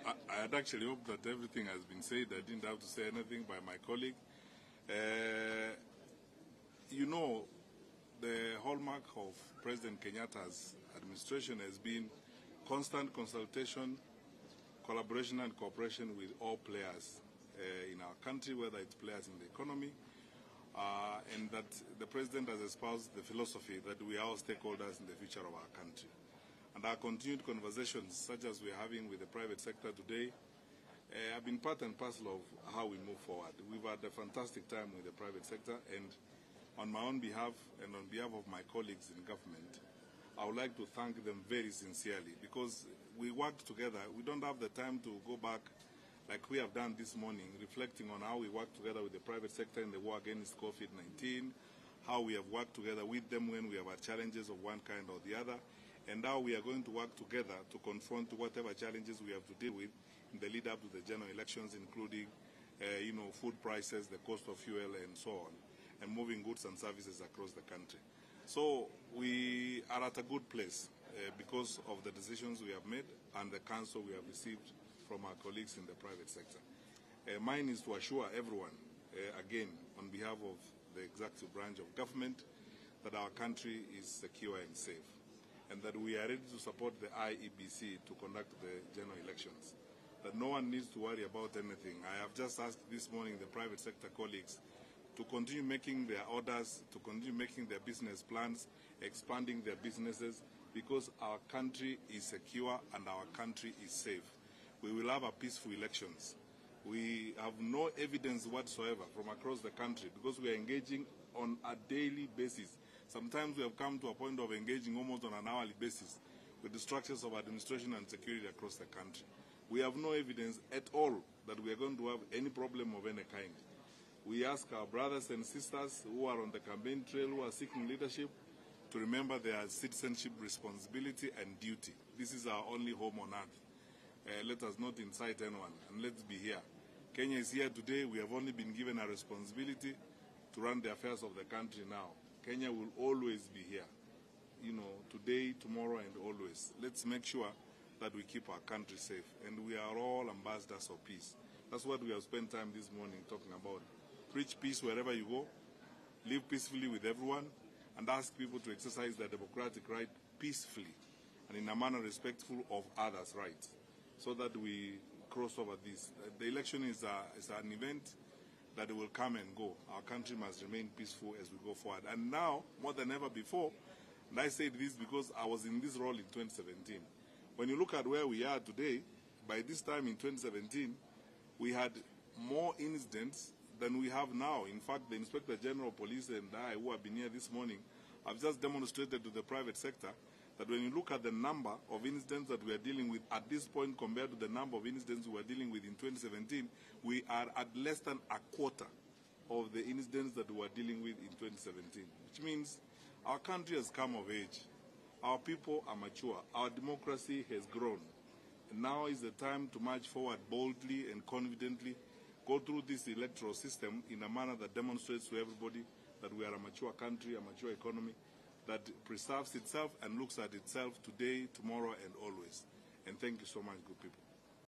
I had actually hoped that everything has been said. I didn't have to say anything by my colleague. You know, the hallmark of President Kenyatta's administration has been constant consultation, collaboration and cooperation with all players in our country, whether it's players in the economy, and that the President has espoused the philosophy that we are all stakeholders in the future of our country. And our continued conversations, such as we are having with the private sector today, have been part and parcel of how we move forward. We've had a fantastic time with the private sector, and on my own behalf and on behalf of my colleagues in government, I would like to thank them very sincerely, because we work together. We don't have the time to go back like we have done this morning, reflecting on how we work together with the private sector in the war against COVID-19, how we have worked together with them when we have had challenges of one kind or the other, and how we are going to work together to confront whatever challenges we have to deal with in the lead up to the general elections, including food prices, the cost of fuel, and so on, and moving goods and services across the country. So we are at a good place because of the decisions we have made and the counsel we have received from our colleagues in the private sector. Mine is to assure everyone, again, on behalf of the executive branch of government, that our country is secure and safe, and that we are ready to support the IEBC to conduct the general elections, that no one needs to worry about anything. I have just asked this morning the private sector colleagues to continue making their orders, to continue making their business plans, expanding their businesses, because our country is secure and our country is safe. We will have a peaceful elections. We have no evidence whatsoever from across the country, because we are engaging on a daily basis. Sometimes we have come to a point of engaging almost on an hourly basis with the structures of administration and security across the country. We have no evidence at all that we are going to have any problem of any kind. We ask our brothers and sisters who are on the campaign trail, who are seeking leadership, to remember their citizenship responsibility and duty. This is our only home on earth. Let us not incite anyone, and let's be here. Kenya is here today. We have only been given a responsibility to run the affairs of the country now. Kenya will always be here, today, tomorrow, and always. Let's make sure that we keep our country safe, and we are all ambassadors of peace. That's what we have spent time this morning talking about. Preach peace wherever you go, live peacefully with everyone, and ask people to exercise their democratic right peacefully and in a manner respectful of others' rights, so that we cross over this. The election is an event that will come and go. Our country must remain peaceful as we go forward. And now, more than ever before, and I said this because I was in this role in 2017, when you look at where we are today, by this time in 2017, we had more incidents than we have now. In fact, the Inspector General of Police and I, who have been here this morning, have just demonstrated to the private sector that when you look at the number of incidents that we are dealing with at this point compared to the number of incidents we were dealing with in 2017, we are at less than a quarter of the incidents that we were dealing with in 2017, which means our country has come of age. Our people are mature. Our democracy has grown. And now is the time to march forward boldly and confidently, go through this electoral system in a manner that demonstrates to everybody that we are a mature country, a mature economy, that preserves itself and looks at itself today, tomorrow, and always. And thank you so much, good people.